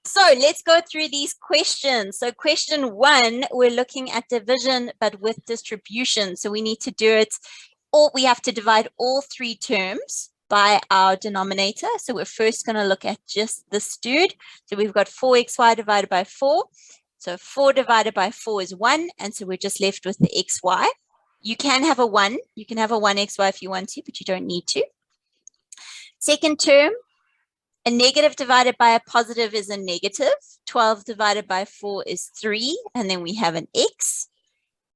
So let's go through these questions. So question 1, we're looking at division, but with distribution. So we need to do it, or we have to divide all 3 terms by our denominator. So we're first going to look at just this dude. So we've got 4xy divided by 4. So 4 divided by 4 is 1. And so we're just left with the xy. You can have a 1. You can have a 1xy if you want to, but you don't need to. Second term, a negative divided by a positive is a negative. 12 divided by 4 is 3. And then we have an x.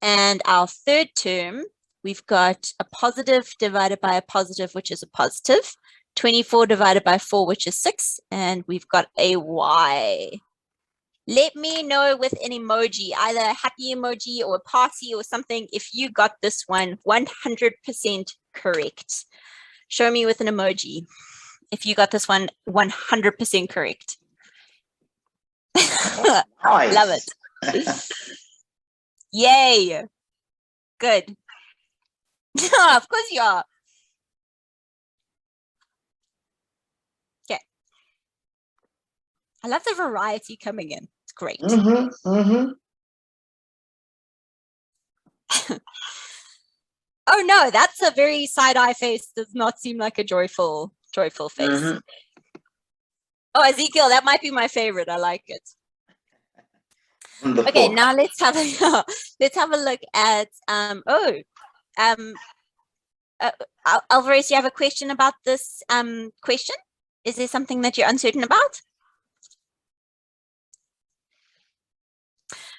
And our third term, we've got a positive divided by a positive, which is a positive. 24 divided by 4, which is 6. And we've got a y. Let me know with an emoji, either a happy emoji or a party or something, if you got this one 100% correct. Show me with an emoji if you got this one 100% correct. Nice. Love it. Yay. Good. Of course you are. Okay. I love the variety coming in. It's great. Oh no, that's a very side-eye face. Does not seem like a joyful face. Oh, Ezekiel, that might be my favorite. I like it. Wonderful. Okay, now let's have a look at Alvarez, you have a question about this question? Is there something that you're uncertain about?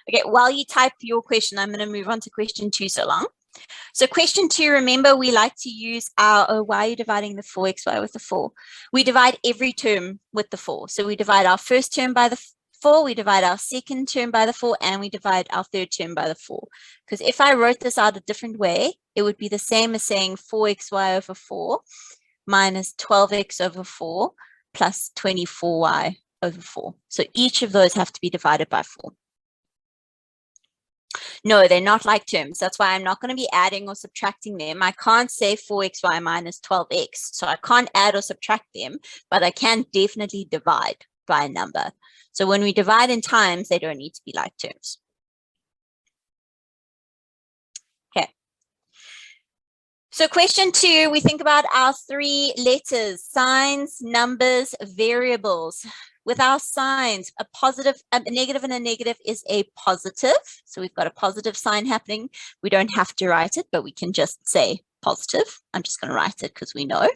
Okay, while you type your question, I'm going to move on to question 2 so long. So question 2, remember we like to use our, why are you dividing the 4xy with the 4? We divide every term with the 4. So we divide our first term by the 4, we divide our second term by the 4, and we divide our third term by the 4. Because if I wrote this out a different way, it would be the same as saying 4xy over 4 minus 12x over 4 plus 24y over 4. So each of those have to be divided by 4. No, they're not like terms. That's why I'm not going to be adding or subtracting them. I can't say 4xy minus 12x. So I can't add or subtract them, but I can definitely divide by a number. So when we divide in times, they don't need to be like terms. Okay. So question 2, we think about our 3 letters, signs, numbers, variables. With our signs, a positive, a negative and a negative is a positive. So we've got a positive sign happening. We don't have to write it, but we can just say positive. I'm just going to write it because we know.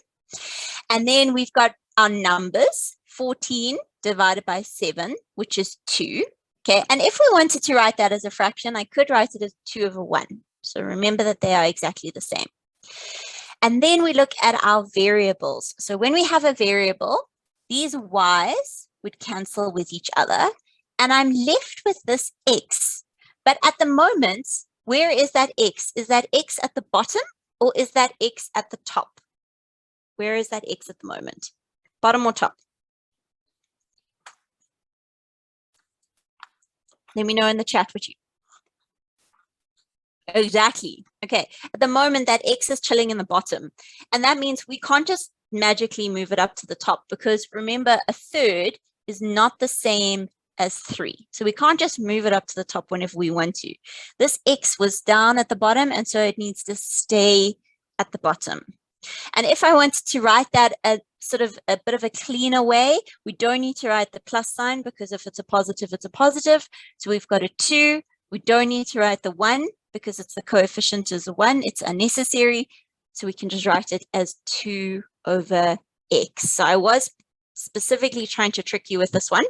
And then we've got our numbers, 14 divided by 7, which is 2. Okay, and if we wanted to write that as a fraction, I could write it as 2 over 1. So remember that they are exactly the same. And then we look at our variables. So when we have a variable, these y's would cancel with each other, and I'm left with this x. But at the moment, where is that x? Is that x at the bottom or is that x at the top? Where is that x at the moment? Bottom or top? Let me know in the chat what you. Exactly. Okay. At the moment, that x is chilling in the bottom, and that means we can't just magically move it up to the top, because remember, a third is not the same as 3. So we can't just move it up to the top whenever we want to. This x was down at the bottom, and so it needs to stay at the bottom. And if I wanted to write that as sort of a bit of a cleaner way, we don't need to write the plus sign, because if it's a positive, it's a positive. So we've got a 2. We don't need to write the 1 because it's the coefficient is a 1. It's unnecessary. So we can just write it as 2 over x. So I was specifically trying to trick you with this one.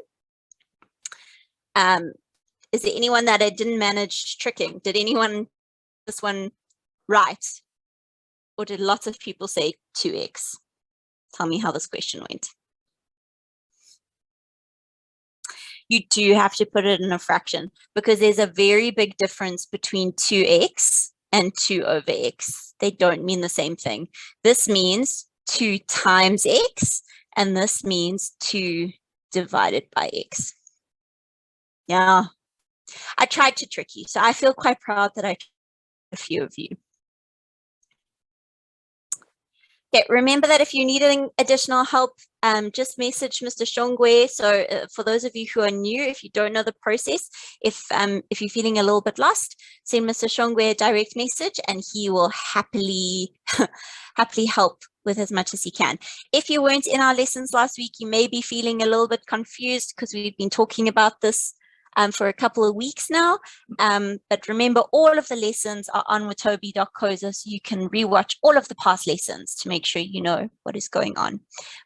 Is there anyone that I didn't manage tricking? Did anyone this one right? Or did lots of people say 2x? Tell me how this question went. You do have to put it in a fraction, because there's a very big difference between 2x and 2 over x. They don't mean the same thing. This means 2 times x, and this means 2 divided by x. Yeah, I tried to trick you, so I feel quite proud that I tricked a few of you. Okay, remember that if you're needing additional help, just message Mr. Shongwe. So for those of you who are new, if you don't know the process, if you're feeling a little bit lost, send Mr. Shongwe a direct message and he will happily help with as much as he can. If you weren't in our lessons last week, you may be feeling a little bit confused because we've been talking about this for a couple of weeks now. But remember, all of the lessons are on watobe.co, so you can rewatch all of the past lessons to make sure you know what is going on.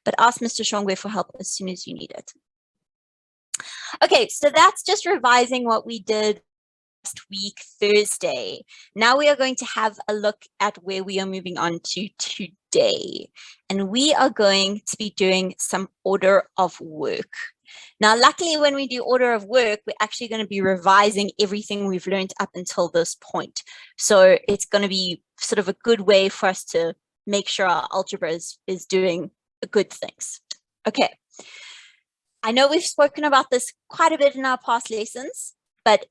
But ask Mr. Shongwe for help as soon as you need it. Okay, so that's just revising what we did last week, Thursday. Now we are going to have a look at where we are moving on to today. And we are going to be doing some order of work. Now, luckily, when we do order of work, we're actually going to be revising everything we've learned up until this point. So it's going to be sort of a good way for us to make sure our algebra is doing good things. Okay. I know we've spoken about this quite a bit in our past lessons, but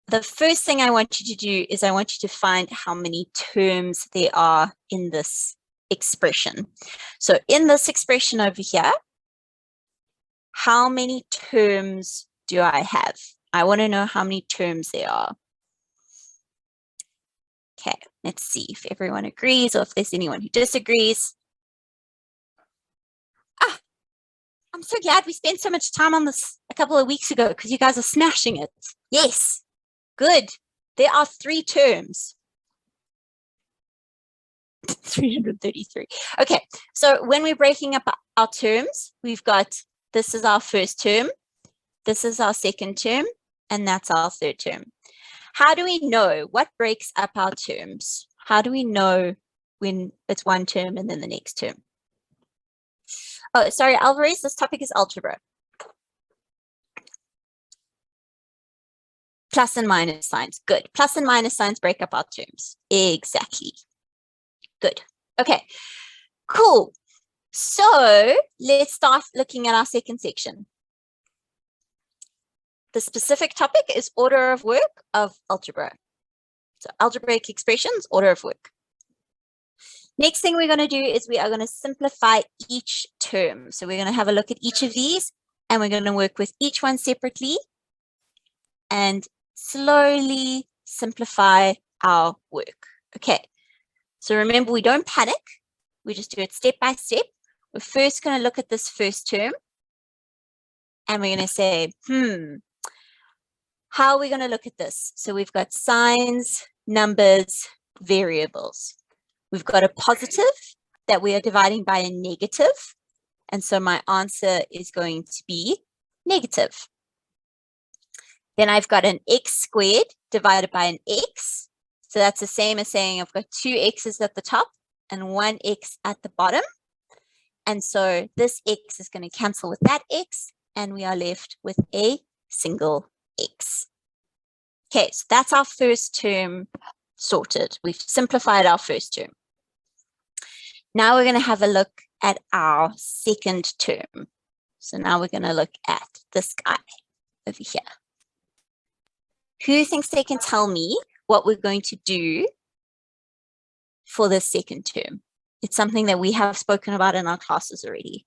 the first thing I want you to do is I want you to find how many terms there are in this expression. So in this expression over here, how many terms do I have? I want to know how many terms there are. Okay, let's see if everyone agrees or if there's anyone who disagrees. Ah, I'm so glad we spent so much time on this a couple of weeks ago because you guys are smashing it. Yes, good. There are 3 terms. 333. Okay, so when we're breaking up our terms, we've got this is our first term, this is our second term, and that's our third term. How do we know what breaks up our terms? How do we know when it's one term and then the next term? Oh, sorry, Alvarez, this topic is algebra. Plus and minus signs. Good. Plus and minus signs break up our terms. Exactly. Good. Okay, cool. So let's start looking at our second section. The specific topic is order of work of algebra. So algebraic expressions, order of work. Next thing we're going to do is we are going to simplify each term. So we're going to have a look at each of these and we're going to work with each one separately and slowly simplify our work. Okay, so remember, we don't panic. We just do it step by step. We're first going to look at this first term and we're going to say, how are we going to look at this? So we've got signs, numbers, variables. We've got a positive that we are dividing by a negative. And so my answer is going to be negative. Then I've got an x squared divided by an x. So that's the same as saying I've got 2 x's at the top and 1 x at the bottom. And so this x is going to cancel with that x, and we are left with a single x. Okay, so that's our first term sorted. We've simplified our first term. Now we're going to have a look at our second term. So now we're going to look at this guy over here. Who thinks they can tell me what we're going to do for the second term? It's something that we have spoken about in our classes already.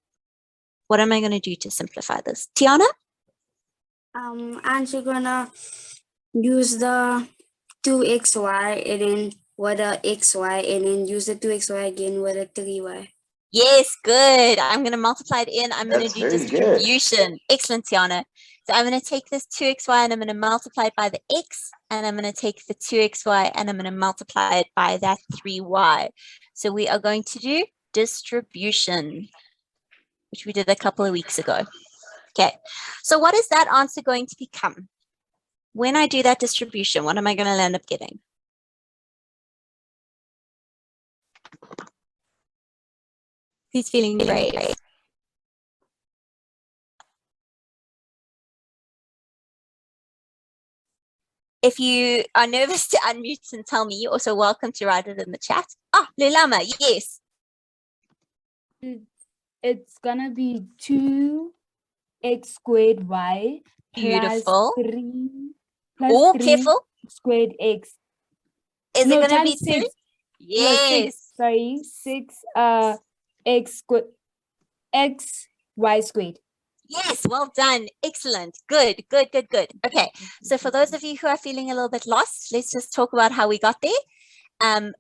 What am I going to do to simplify this? Tiana? Aren't you gonna use the 2xy and then with a xy and then use the 2xy again with a 3y? Yes, good. I'm going to multiply it in. I'm going to do very distribution. Good. Excellent, Tiana. So I'm going to take this 2xy and I'm going to multiply it by the x, and I'm going to take the 2xy and I'm going to multiply it by that 3y. So we are going to do distribution, which we did a couple of weeks ago. Okay, so what is that answer going to become? When I do that distribution, what am I going to end up getting? Who's feeling brave? If you are nervous to unmute and tell me, you're also welcome to write it in the chat. Ah, Lulama, yes. It's gonna be 2x squared y Beautiful. plus 3 Oh, careful. squared x. Is No, it going to times be 2? 6. Yes. No, 6. Sorry, 6 xy squared. Yes, well done. Excellent. Good, good, good, good. Okay, so for those of you who are feeling a little bit lost, let's just talk about how we got there.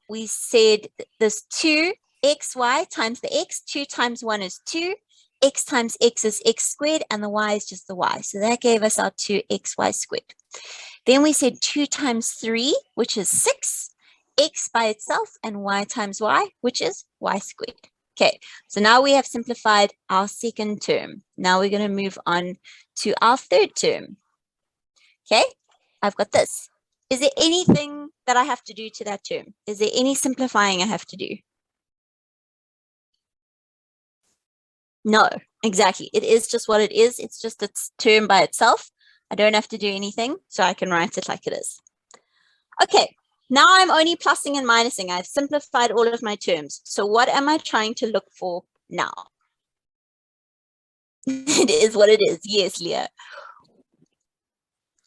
We said this 2xy times the x, 2 times 1 is 2, x times x is x squared, and the y is just the y. So that gave us our 2xy squared. Then we said 2 times 3, which is 6, x by itself, and y times y, which is y squared. Okay, so now we have simplified our second term. Now we're going to move on to our third term. Okay, I've got this. Is there anything that I have to do to that term? Is there any simplifying I have to do? No, exactly. It is just what it is. It's just its term by itself. I don't have to do anything, so I can write it like it is. Okay, now I'm only plussing and minusing. I've simplified all of my terms. So what am I trying to look for now? It is what it is. Yes, Leah.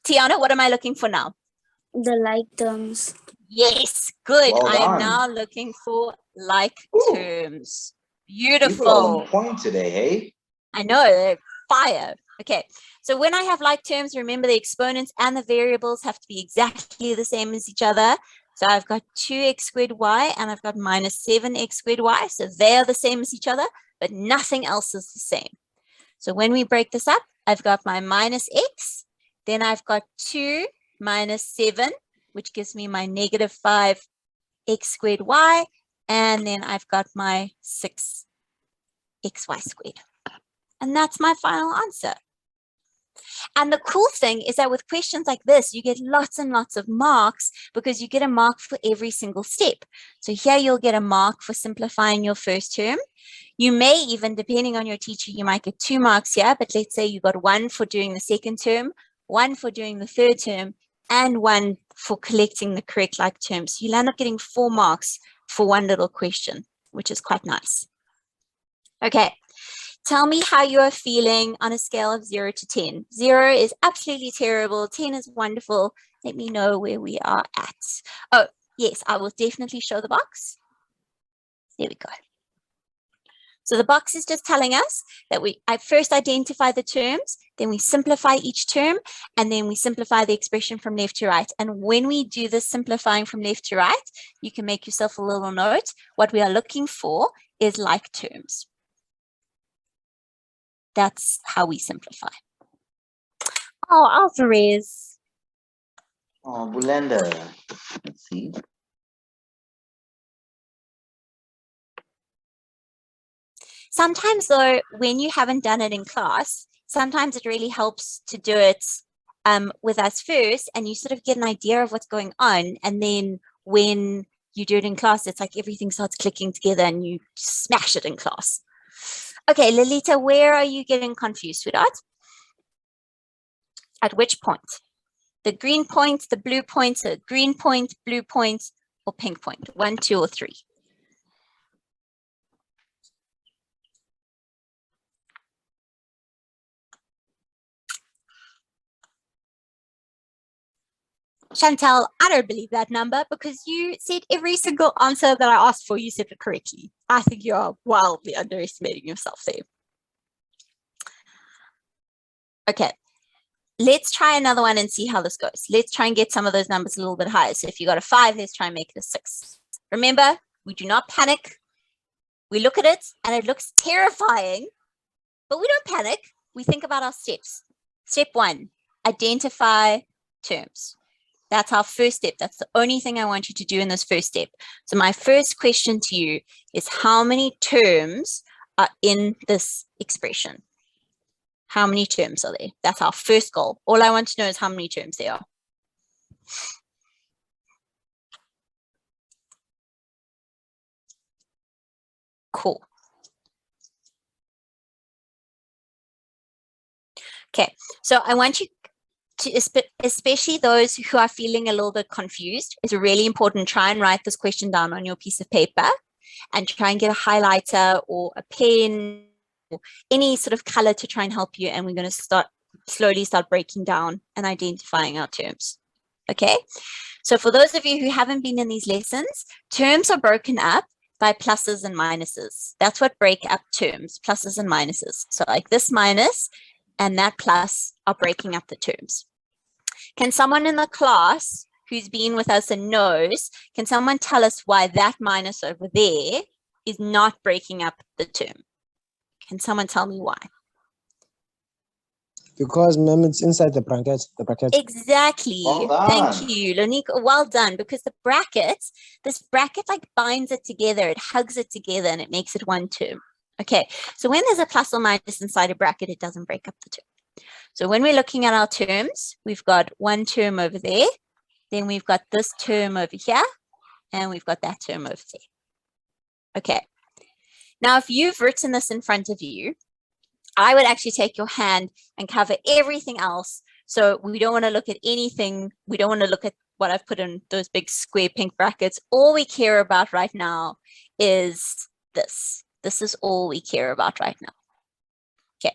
Tiana, what am I looking for now? The like terms. Yes, good. Well I am done. now looking for like Ooh. terms. You were Beautiful. on point today, hey? I know, they're fire. Okay, so when I have like terms, remember the exponents and the variables have to be exactly the same as each other. So I've got 2x squared y and I've got minus 7x squared y. So they are the same as each other, but nothing else is the same. So when we break this up, I've got my minus x, then I've got 2 minus 7, which gives me my negative 5x squared y, and then I've got my 6xy squared. And that's my final answer. And the cool thing is that with questions like this, you get lots and lots of marks because you get a mark for every single step. So here you'll get a mark for simplifying your first term. You may even, depending on your teacher, you might get 2 marks here, but let's say you got 1 for doing the second term, 1 for doing the third term, and 1 for collecting the correct like terms. So you'll end up getting 4 marks for one little question, which is quite nice. Okay. Tell me how you are feeling on a scale of 0 to 10. 0 is absolutely terrible. 10 is wonderful. Let me know where we are at. Oh, yes, I will definitely show the box. There we go. So the box is just telling us that I first identify the terms, then we simplify each term, and then we simplify the expression from left to right. And when we do this simplifying from left to right, you can make yourself a little note. What we are looking for is like terms. That's how we simplify. Oh, Alvarez. Oh, Bulenda. Let's see. Sometimes though, when you haven't done it in class, sometimes it really helps to do it with us first, and you sort of get an idea of what's going on. And then when you do it in class, it's like everything starts clicking together and you smash it in class. Okay, Lolita, where are you getting confused, sweetheart? At which point? The green point, the blue point, the green point, blue point, or pink point? 1, 2, or 3? Chantel, I don't believe that number because you said every single answer that I asked for, you said it correctly. I think you are wildly underestimating yourself there. Okay, let's try another one and see how this goes. Let's try and get some of those numbers a little bit higher. So if you got a 5, let's try and make it a 6. Remember, we do not panic. We look at it and it looks terrifying, but we don't panic. We think about our steps. Step 1, identify terms. That's our first step. That's the only thing I want you to do in this first step. So my first question to you is how many terms are in this expression? How many terms are there? That's our first goal. All I want to know is how many terms there are. Cool. Okay, so I want you to, especially those who are feeling a little bit confused, it's really important. Try and write this question down on your piece of paper and try and get a highlighter or a pen or any sort of color to try and help you. And we're going to slowly start breaking down and identifying our terms. Okay, so for those of you who haven't been in these lessons, terms are broken up by pluses and minuses. That's what break up terms, pluses and minuses. So like this minus and that plus are breaking up the terms. Can someone in the class who's been with us and knows, can someone tell us why that minus over there is not breaking up the term? Can someone tell me why? Because, ma'am, it's inside the bracket. Exactly. Well done. Thank you, Lonique. Well done. Because the brackets, this bracket like binds it together, it hugs it together, and it makes it one term. Okay, so when there's a plus or minus inside a bracket, it doesn't break up the term. So when we're looking at our terms, we've got one term over there, then we've got this term over here, and we've got that term over there. Okay. Now, if you've written this in front of you, I would actually take your hand and cover everything else. So we don't want to look at anything. We don't want to look at what I've put in those big square pink brackets. All we care about right now is this. This is all we care about right now. Okay.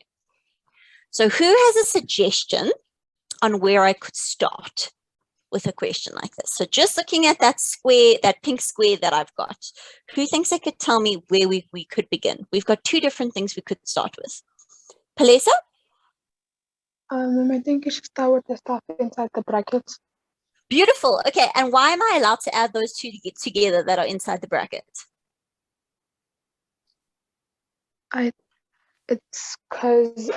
So who has a suggestion on where I could start with a question like this? So just looking at that square, that pink square that I've got, who thinks they could tell me where we could begin? We've got two different things we could start with. Palesa? I think you should start with the stuff inside the brackets. Beautiful. Okay, and why am I allowed to add those two to get together that are inside the bracket? It's because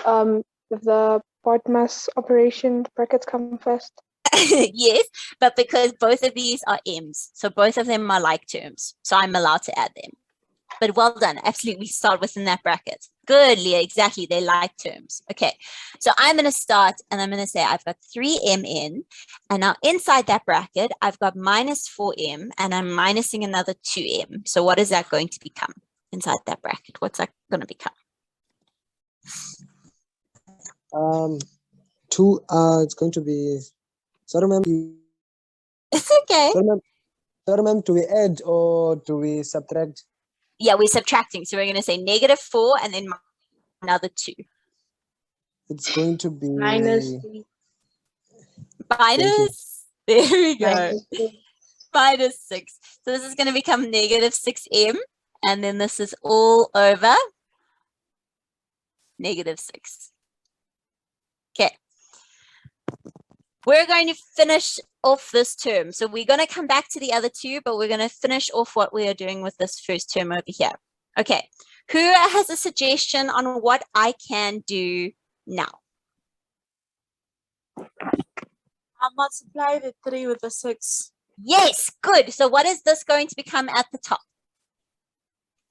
the part mass operation brackets come first. Yes, but because both of these are M's, so both of them are like terms, so I'm allowed to add them. But well done, absolutely start within that bracket. Good, Leah, exactly, they like terms. Okay, so I'm going to start and I'm going to say I've got 3M in, and now inside that bracket, I've got minus 4M, and I'm minusing another 2M. So what is that going to become inside that bracket? What's that going to become? It's going to be, sorry, ma'am. It's okay. Sorry, ma'am, do we add or do we subtract? Yeah, we're subtracting. So we're going to say -4 and then another 2. It's going to be Minus. There we go. Minus -6. So this is going to become -6M. And then this is all over -6. Okay. We're going to finish off this term. So we're going to come back to the other two, but we're going to finish off what we are doing with this first term over here. Okay. Who has a suggestion on what I can do now? I'll multiply the 3 with the 6. Yes, good. So what is this going to become at the top?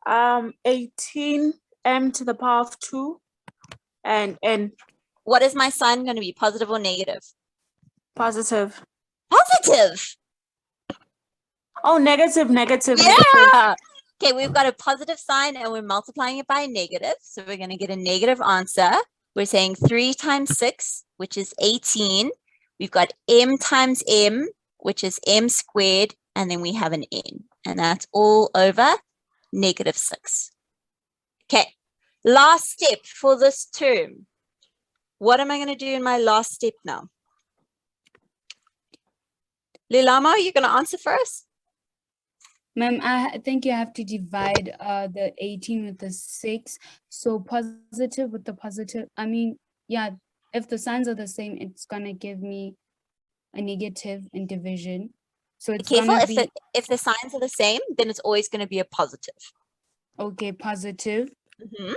18m to the power of 2 and n. What is my sign going to be? Positive or negative? Positive. Positive. Oh, negative. Yeah. Okay, we've got a positive sign and we're multiplying it by a negative. So we're going to get a negative answer. We're saying 3 times 6, which is 18. We've got m times m, which is m squared, and then we have an n. And that's all over -6. Okay, last step for this term. What am I going to do in my last step now? Lilama, are you going to answer for us? Ma'am, I think you have to divide the 18 with the 6. So positive with the positive. I mean, yeah, if the signs are the same, it's going to give me a negative in division. So it's Careful, going to be, if the signs are the same, then it's always going to be a positive. okay, positive. Mhm.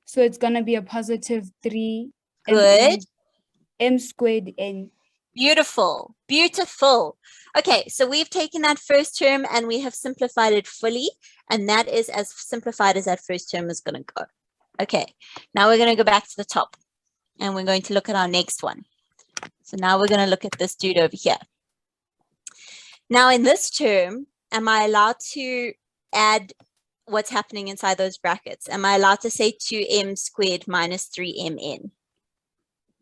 So it's going to be a positive 3 Good. m squared n. Beautiful, beautiful. Okay, so we've taken that first term and we have simplified it fully, and that is as simplified as that first term is going to go. Okay, now we're going to go back to the top and we're going to look at our next one. So now we're going to look at this dude over here. Now in this term, am I allowed to add what's happening inside those brackets? Am I allowed to say 2m squared minus 3mn?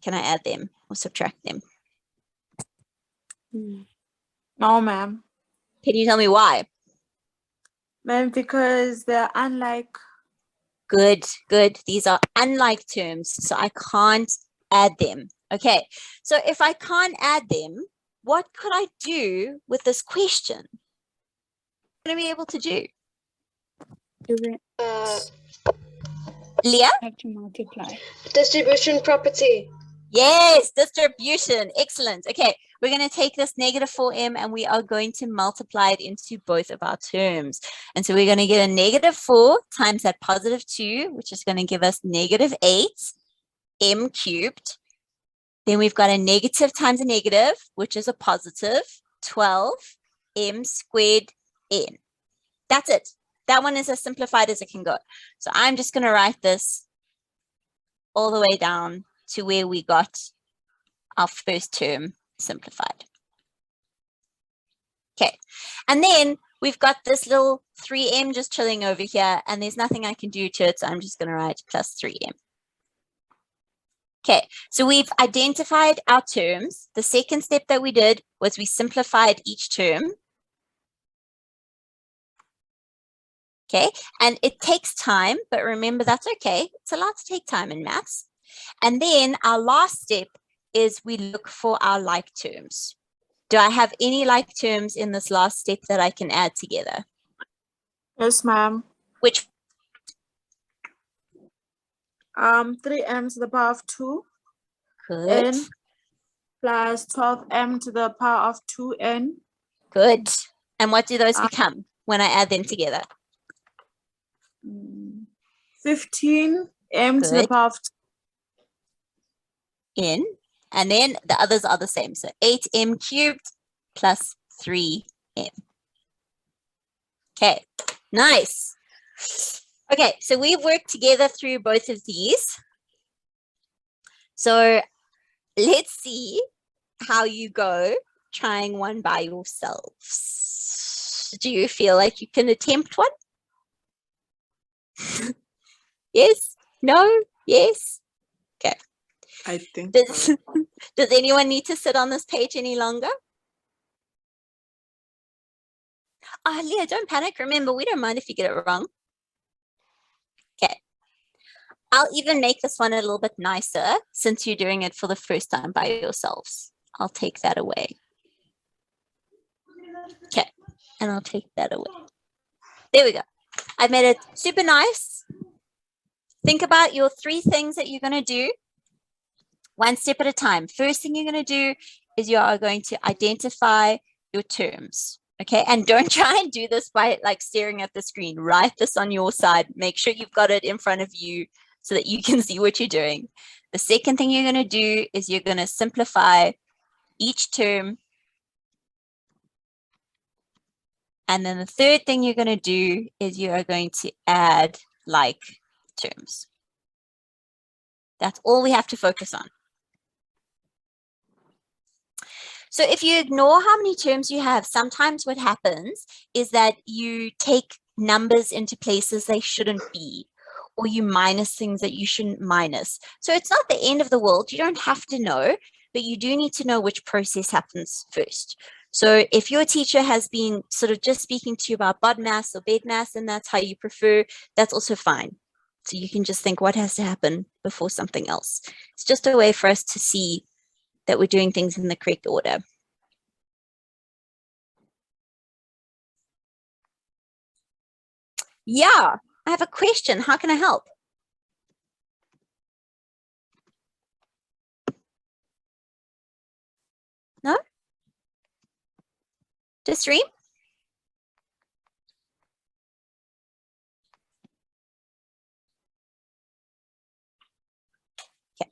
Can I add them or subtract them? No, ma'am. Can you tell me why? Ma'am, because they're unlike. Good, good. These are unlike terms, so I can't add them. Okay, so if I can't add them, what could I do with this question? going to be able to do? Uh, Leah? Have to multiply. distribution property. Yes, distribution. Excellent. Okay, we're going to take this negative 4m and we are going to multiply it into both of our terms. And so we're going to get a negative 4 times that positive 2, which is going to give us negative 8m cubed. Then we've got a negative times a negative, which is a positive 12m squared n. That's it. That one is as simplified as it can go. So I'm just going to write this all the way down to where we got our first term simplified. Okay, and then we've got this little 3m just chilling over here, and there's nothing I can do to it, so I'm just going to write plus 3m. Okay, so we've identified our terms. The second step that we did was we simplified each term. Okay, and it takes time, but remember that's okay. It's allowed to take time in maths. And then our last step is we look for our like terms. Do I have any like terms in this last step that I can add together? Yes, ma'am. Which 3m to the power of 2 good, n plus 12m to the power of 2n. good. And what do those Uh, become when I add them together? 15m to the Good. power of N, and then the others are the same. So 8m cubed plus 3m. Okay, nice. Okay, so we've worked together through both of these. So let's see how you go trying one by yourselves. Do you feel like you can attempt one? Yes? No? Yes? Okay. I think. Does anyone need to sit on this page any longer? Oh, Leah, don't panic. Remember, we don't mind if you get it wrong. Okay. I'll even make this one a little bit nicer since you're doing it for the first time by yourselves. I'll take that away. Okay, and I'll take that away. There we go. I've made it super nice. Think about your 3 things that you're going to do one step at a time. First thing you're going to do is you are going to identify your terms. Okay, and don't try and do this by like staring at the screen. Write this on your side. Make sure you've got it in front of you so that you can see what you're doing. The second thing you're going to do is you're going to simplify each term. And then the third thing you're going to do is you are going to add like terms. That's all we have to focus on. So if you ignore how many terms you have, sometimes what happens is that you take numbers into places they shouldn't be, or you minus things that you shouldn't minus. So it's not the end of the world. You don't have to know, but you do need to know which process happens first. So if your teacher has been sort of just speaking to you about BODMAS or BEDMAS, and that's how you prefer, that's also fine. So you can just think what has to happen before something else. It's just a way for us to see that we're doing things in the correct order. Yeah, I have a question. How can I help? No? Just stream? Okay.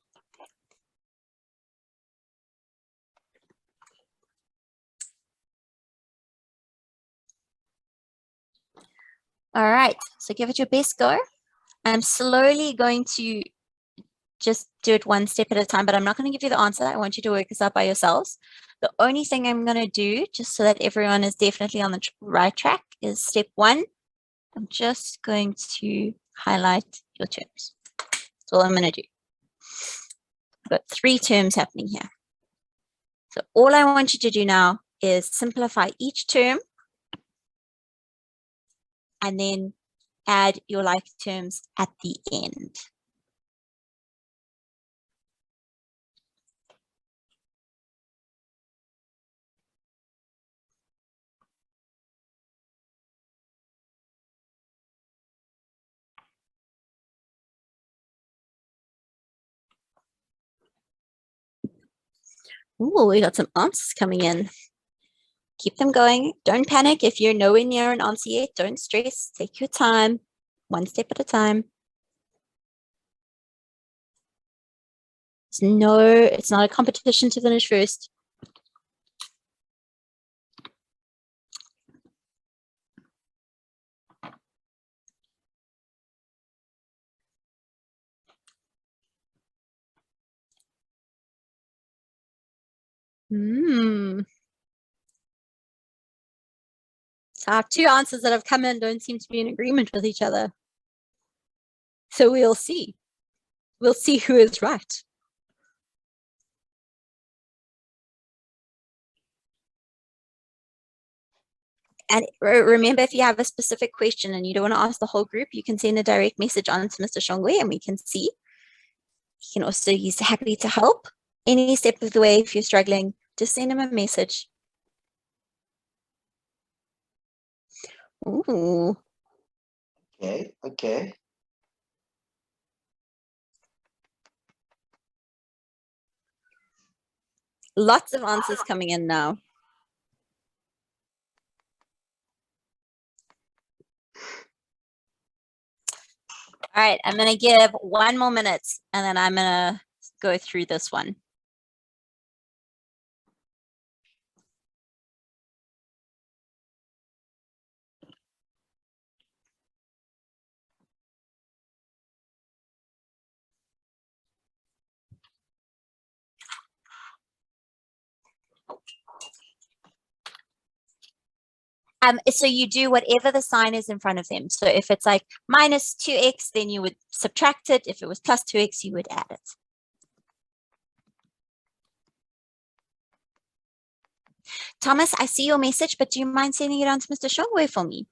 All right, so give it your best go. I'm slowly going to just do it one step at a time, but I'm not going to give you the answer. I want you to work this out by yourselves. The only thing I'm going to do, just so that everyone is definitely on the right track, is step 1. I'm just going to highlight your terms. That's all I'm going to do. I've got 3 terms happening here. So all I want you to do now is simplify each term and then add your like terms at the end. Ooh, we got some answers coming in. Keep them going. Don't panic. If you're nowhere near an answer yet, don't stress. Take your time, one step at a time. It's not a competition to finish first. So our two answers that have come in don't seem to be in agreement with each other. So we'll see. We'll see who is right. And remember, if you have a specific question and you don't want to ask the whole group, you can send a direct message on to Mr. Shongwe and we can see. He can also, he's happy to help any step of the way. If you're struggling, just send him a message. Ooh. Okay, okay. Lots of answers coming in now. All right, I'm going to give 1 more minute and then I'm going to go through this one. So you do whatever the sign is in front of them. So if it's like minus 2x, then you would subtract it. If it was plus 2x, you would add it. Thomas, I see your message, but do you mind sending it on to Mr. Shongwe for me?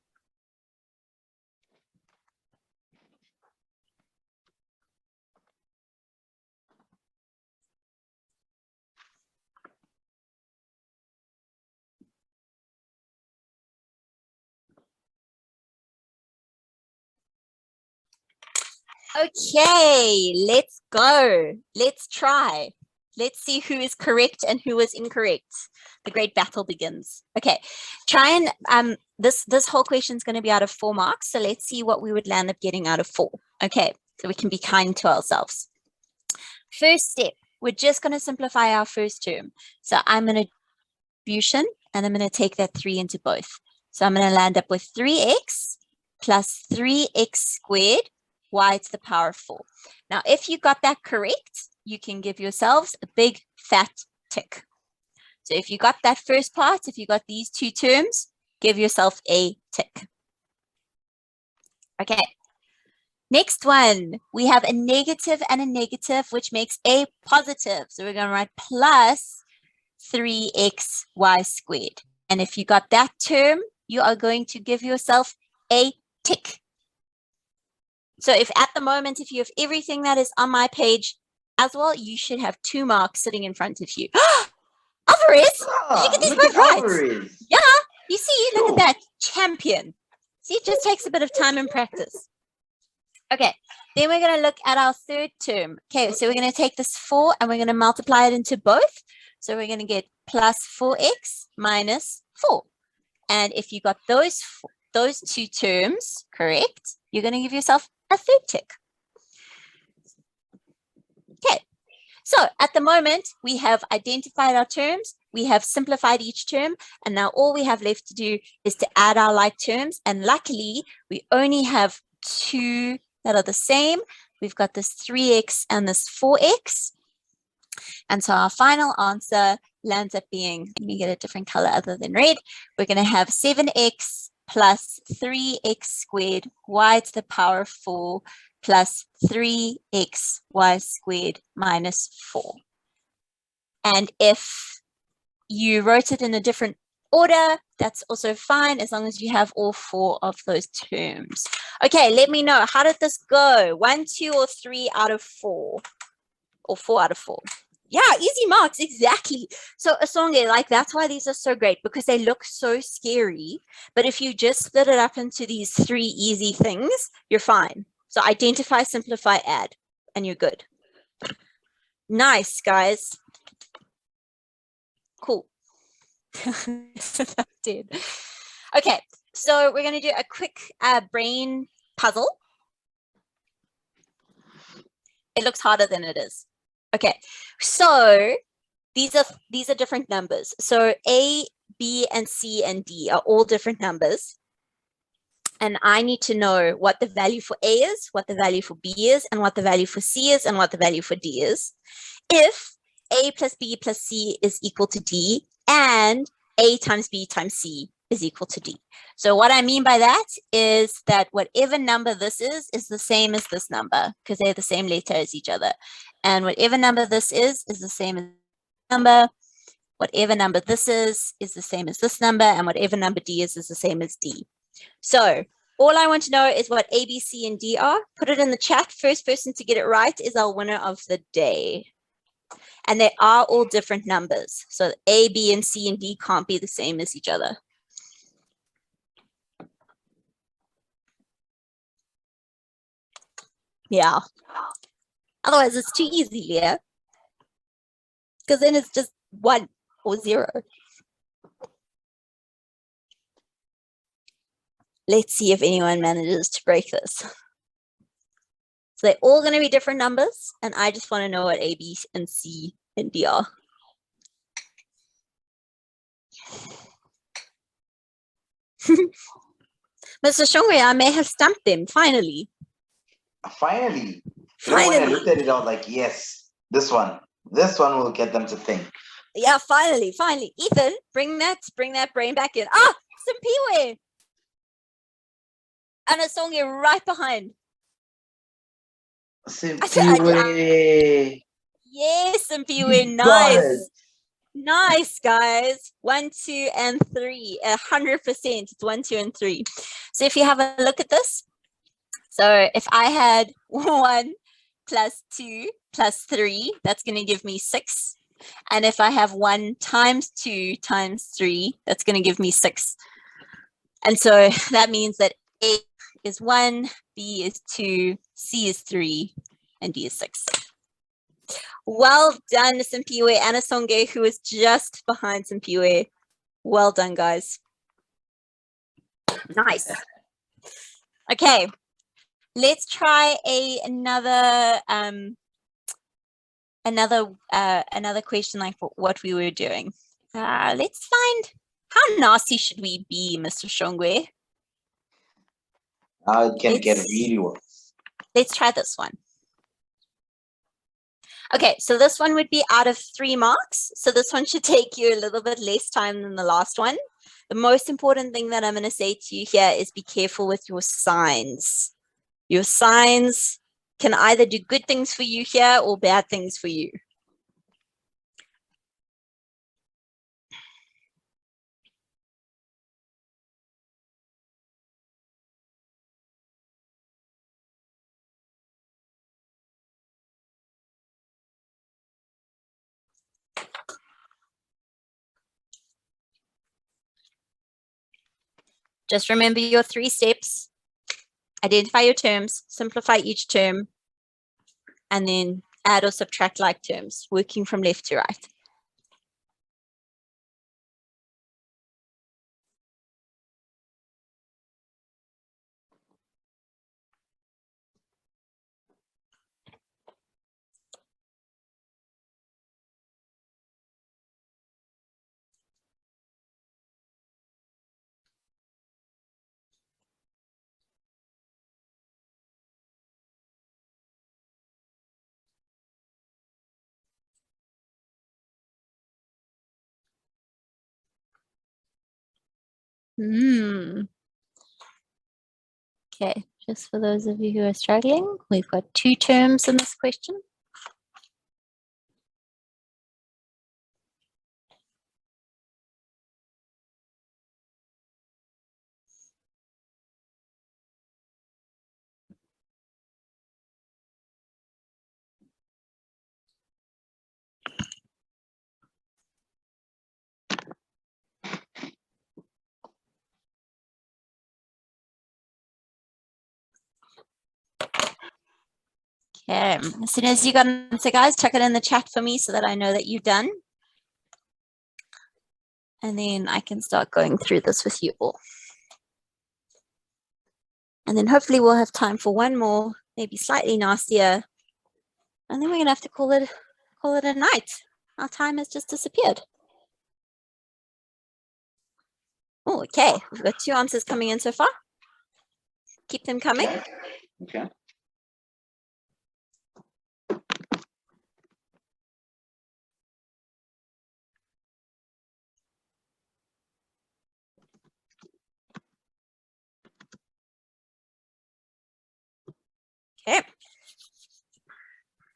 Okay, let's go. Let's try. Let's see who is correct and who is incorrect. The great battle begins. Okay, try and this whole question is going to be out of 4 marks. So let's see what we would land up getting out of 4. Okay, so we can be kind to ourselves. First step, we're just going to simplify our first term. So I'm going to distribution and I'm going to take that 3 into both. So I'm going to land up with 3x plus 3x squared y to the power 4. Now, if you got that correct, you can give yourselves a big fat tick. So if you got that first part, if you got these 2 terms, give yourself a tick. Okay. Next one, we have a negative and a negative, which makes a positive. So we're going to write plus 3xy squared. And if you got that term, you are going to give yourself a tick. So if at the moment, if you have everything that is on my page as well, you should have 2 marks sitting in front of you. Alvarez, did you get these both right? Alvarez. Yeah, you see, look at that, champion. See, it just takes a bit of time and practice. Okay, then we're going to look at our third term. Okay, so we're going to take this 4 and we're going to multiply it into both. So we're going to get plus 4x minus 4. And if you got those 2 terms correct, you're going to give yourself a third tick. Okay, so at the moment, we have identified our terms, we have simplified each term, and now all we have left to do is to add our like terms. And luckily, we only have 2 that are the same. We've got this 3x and this 4x. And so our final answer lands up being, let me get a different color other than red. We're going to have 7x plus 3x squared y to the power 4 plus 3xy squared minus 4. And if you wrote it in a different order, that's also fine as long as you have all 4 of those terms. Okay, let me know. How did this go? 1, 2, or 3 out of 4? Or 4 out of 4? Yeah, easy marks, exactly. So Asonge, like that's why these are so great, because they look so scary. But if you just split it up into these 3 easy things, you're fine. So identify, simplify, add, and you're good. Nice, guys. Okay, so we're going to do a quick brain puzzle. It looks harder than it is. Okay, so these are different numbers. So A, B, and C and D are all different numbers. And I need to know what the value for A is, what the value for B is, and what the value for C is, and what the value for D is. If A plus B plus C is equal to D, and A times B times C is equal to D. So what I mean by that is that whatever number this is the same as this number, because they're the same letter as each other. And whatever number this is the same as number. Whatever number this is the same as this number, and whatever number D is the same as D. So all I want to know is what A, B, C, and D are. Put it in the chat. First person to get it right is our winner of the day. And they are all different numbers. So A, B, and C, and D can't be the same as each other. Yeah. Otherwise, it's too easy, Leah. Because then it's just 1 or 0. Let's see if anyone manages to break this. So they're all going to be different numbers, and I just want to know what A, B, and C, and D are. Mr. Shongwe, I may have stumped them, finally. Finally. You know, when I looked at it, I was like, yes, this one will get them to think. Yeah, finally. Ethan, bring that brain back in. Ah, Simpiwe. And a song you're right behind. Simpiwe. Yes, Simpiwe, nice. Nice, guys. 1, 2, and 3. 100%. It's 1, 2, and 3. So if you have a look at this, so if I had 1 plus 2 plus 3, that's going to give me 6. And if I have 1 times 2 times 3, that's going to give me 6. And so that means that A is 1, B is 2, C is 3, and D is 6. Well done, Simpiwe and Asonge, who is just behind Simpiwe. Well done, guys. Nice. Okay, let's try another question like what we were doing. Let's find, how nasty should we be, Mr. Shongwe? It can get really worse. Let's try this one. Okay, so this one would be out of 3 marks. So this one should take you a little bit less time than the last one. The most important thing that I'm going to say to you here is be careful with your signs. Your signs can either do good things for you here or bad things for you. Just remember your 3 steps. Identify your terms, simplify each term, and then add or subtract like terms, working from left to right. Okay, just for those of you who are struggling, we've got 2 terms in this question. Okay, as soon as you got an answer, guys, chuck it in the chat for me so that I know that you're done. And then I can start going through this with you all. And then hopefully we'll have time for one more, maybe slightly nastier. And then we're gonna have to call it a night. Our time has just disappeared. Oh, okay. We've got 2 answers coming in so far. Keep them coming. Okay. Okay.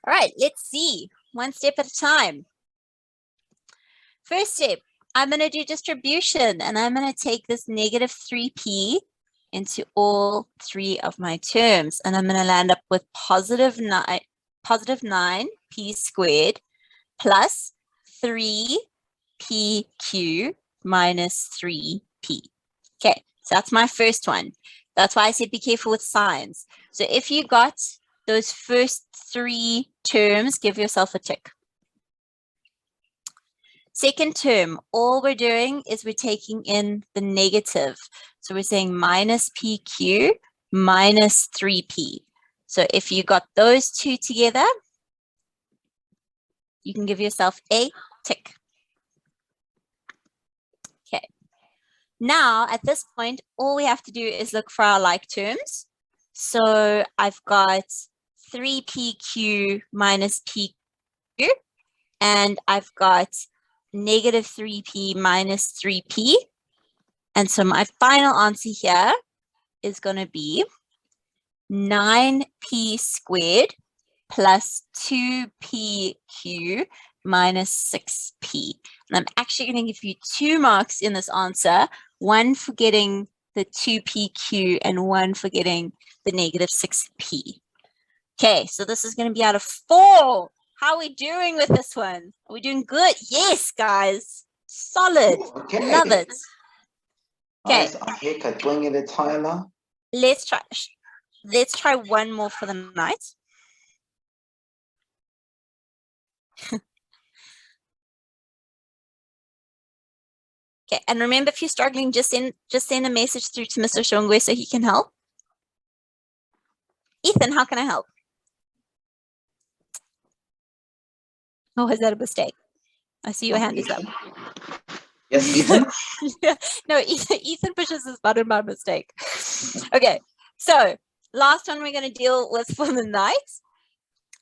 All right, let's see. One step at a time. First step, I'm going to do distribution, and I'm going to take this negative 3p into all 3 of my terms, and I'm going to land up with positive 9p squared plus 3pq minus 3p. Okay, so that's my first one. That's why I said be careful with signs. So if you got those first 3 terms, give yourself a tick. Second term, all we're doing is we're taking in the negative. So we're saying minus PQ minus 3P. So if you got those 2 together, you can give yourself a tick. Okay. Now, at this point, all we have to do is look for our like terms. So I've got 3PQ minus PQ, and I've got negative 3p minus 3p. And so my final answer here is going to be 9p squared plus 2pq minus 6p. And I'm actually going to give you 2 marks in this answer, one for getting the 2pq and one for getting the negative 6p. Okay, so this is going to be out of 4. How are we doing with this one? Are we doing good? Yes, guys. Solid. Okay. Love it. Okay. Nice. I hate doing it, Tyler. Let's try one more for the night. Okay, and remember, if you're struggling, just send a message through to Mr. Shongwe so he can help. Ethan, how can I help? Oh, is that a mistake? I see your hand is up. Yes, Ethan. No, Ethan pushes his button by mistake. Okay, so last one we're going to deal with for the night.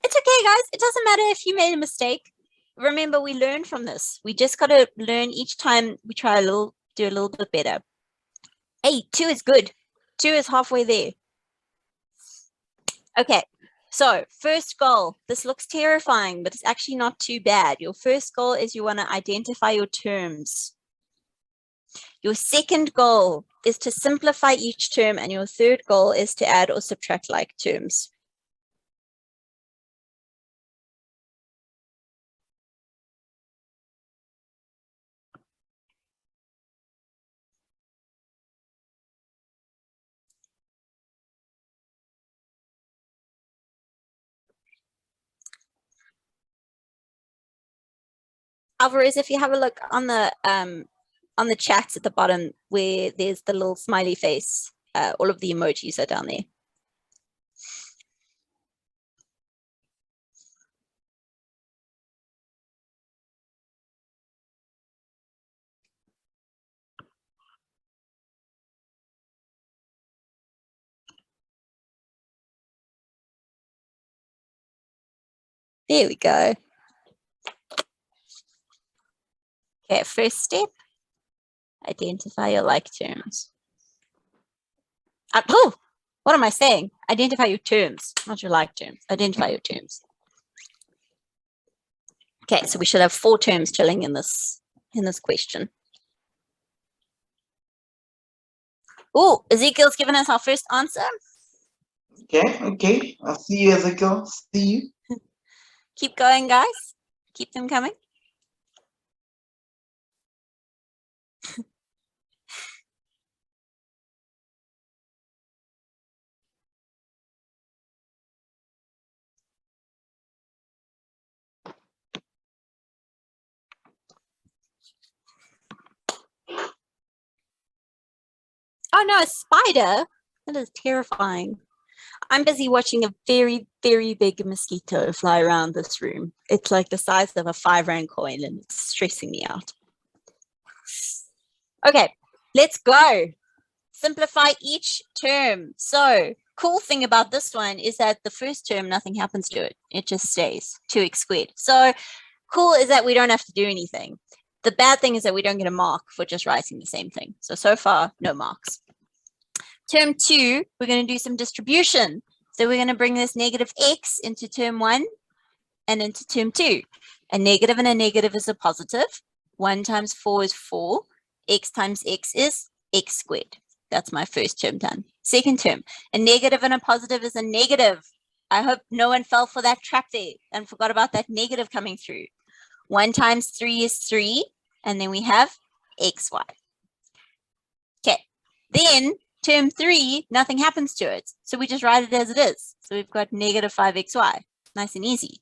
It's okay, guys. It doesn't matter if you made a mistake. Remember, we learn from this. We just got to learn each time we try do a little bit better. Hey, 2 is good. 2 is halfway there. Okay, so first goal. This looks terrifying, but it's actually not too bad. Your first goal is you want to identify your terms. Your second goal is to simplify each term, and your third goal is to add or subtract like terms. Alvarez, if you have a look on the chats at the bottom where there's the little smiley face, all of the emojis are down there. There we go. Okay, first step, identify your like terms. Oh, what am I saying? Identify your terms, not your like terms. Identify your terms. Okay, so we should have 4 terms chilling in this question. Oh, Ezekiel's given us our first answer. Okay. I'll see you, Ezekiel. See you. Keep going, guys. Keep them coming. Oh no, a spider. That is terrifying. I'm busy watching a very, very big mosquito fly around this room. It's like the size of a 5 Rand coin and it's stressing me out. Okay, let's go. Simplify each term. So, cool thing about this one is that the first term, nothing happens to it. It just stays 2x squared. So, cool is that we don't have to do anything. The bad thing is that we don't get a mark for just writing the same thing. So far, no marks. Term 2, we're going to do some distribution. So we're going to bring this negative x into term 1 and into term 2. A negative and a negative is a positive. 1 times 4 is 4. X times x is x squared. That's my first term done. Second term, a negative and a positive is a negative. I hope no one fell for that trap there and forgot about that negative coming through. 1 times 3 is 3. And then we have xy. Okay, then term 3, nothing happens to it. So we just write it as it is. So we've got negative 5xy. Nice and easy.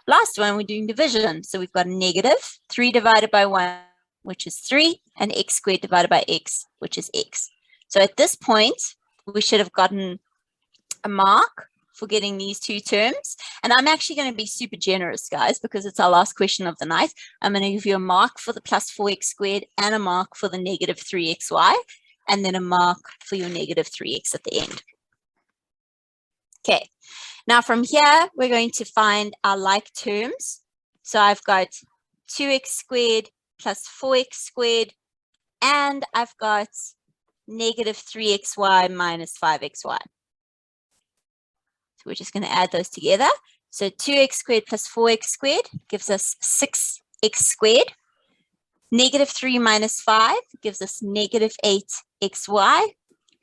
Last one, we're doing division. So we've got a negative 3 divided by 1, which is 3, and x squared divided by x, which is x. So at this point, we should have gotten a mark for getting these two terms. And I'm actually going to be super generous, guys, because it's our last question of the night. I'm going to give you a mark for the plus 4x squared and a mark for the negative 3xy, and then a mark for your negative 3x at the end. Okay, now from here, we're going to find our like terms. So I've got 2x squared plus 4x squared, and I've got negative 3xy minus 5xy. So we're just going to add those together. So 2x squared plus 4x squared gives us 6x squared. Negative 3 minus 5 gives us negative 8xy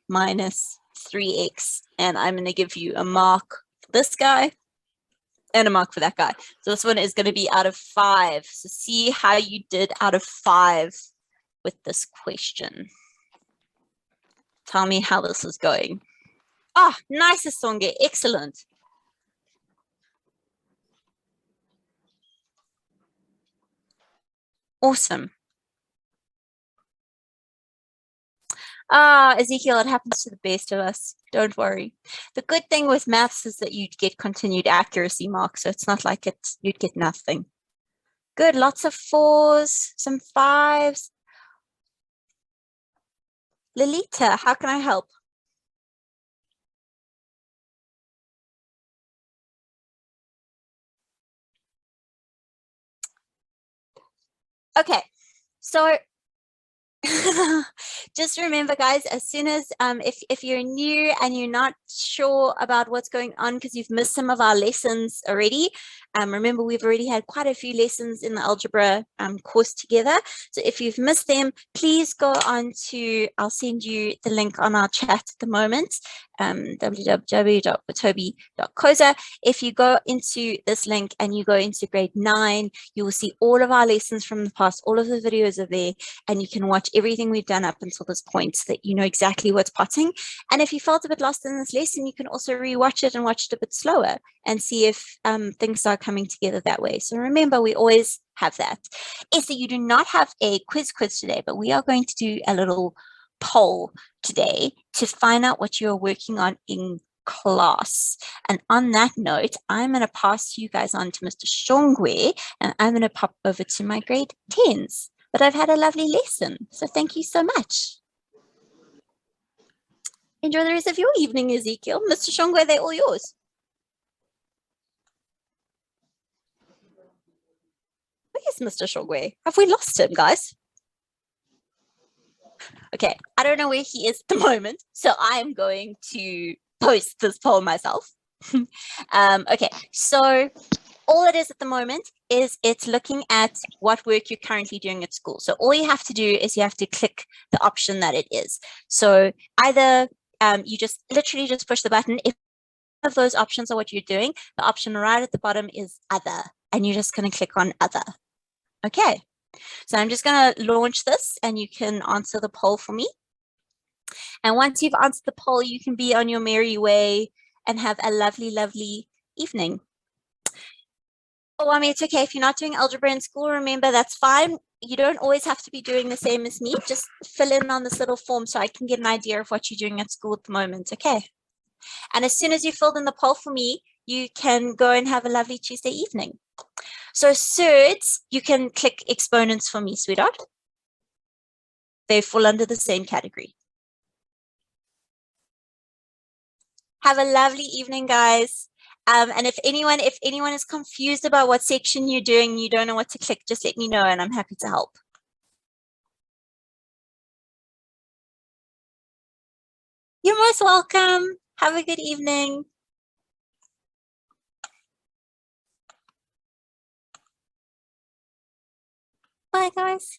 minus 3x. And I'm going to give you a mark for this guy and a mark for that guy. So this one is going to be out of 5. So see how you did out of 5 with this question. Tell me how this is going. Ah, nice, Songe. Excellent. Awesome. Ah, Ezekiel, it happens to the best of us. Don't worry. The good thing with maths is that you'd get continued accuracy marks, so it's not like you'd get nothing. Good, lots of 4s, some 5s. Lolita, how can I help? Okay, so just remember, guys, as soon as if you're new and you're not sure about what's going on because you've missed some of our lessons already, remember we've already had quite a few lessons in the algebra course together. So if you've missed them, please go on to, I'll send you the link on our chat at the moment, www.watobe.coza. If you go into this link and you go into grade 9, you will see all of our lessons from the past. All of the videos are there, and you can watch everything we've done up until this point so that you know exactly what's potting. And if you felt a bit lost in this lesson, you can also rewatch it and watch it a bit slower and see if things start coming together that way. So remember, we always have that. Esther, you do not have a quiz today, but we are going to do a little poll today to find out what you're working on in class. And on that note, I'm going to pass you guys on to Mr. Shongwe, and I'm going to pop over to my grade 10s. But I've had a lovely lesson, so thank you so much. Enjoy the rest of your evening, Ezekiel. Mr. Shongwe, they're all yours. Where's Mr. Shongwe? Have we lost him, guys? Okay, I don't know where he is at the moment, so I'm going to post this poll myself. Okay, so all it is at the moment is it's looking at what work you're currently doing at school. So all you have to do is you have to click the option that it is. So either you just literally just push the button. If one of those options are what you're doing, the option right at the bottom is other, and you're just going to click on other. Okay, so I'm just going to launch this and you can answer the poll for me. And once you've answered the poll, you can be on your merry way and have a lovely, lovely evening. Oh, I mean, it's okay if you're not doing algebra in school. Remember, that's fine. you don't always have to be doing the same as me. Just fill in on this little form so I can get an idea of what you're doing at school at the moment, okay? And as soon as you filled in the poll for me, you can go and have a lovely Tuesday evening. So surds, you can click exponents for me, sweetheart. They fall under the same category. Have a lovely evening, guys. And if anyone is confused about what section you're doing, you don't know what to click, just let me know and I'm happy to help. You're most welcome. Have a good evening. Bye, guys.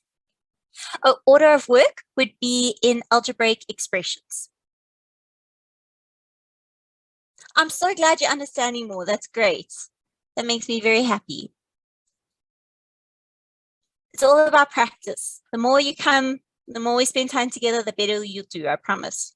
Oh, order of work would be in algebraic expressions. I'm so glad you're understanding more. That's great. That makes me very happy. It's all about practice. The more you come, the more we spend time together, the better you'll do, I promise.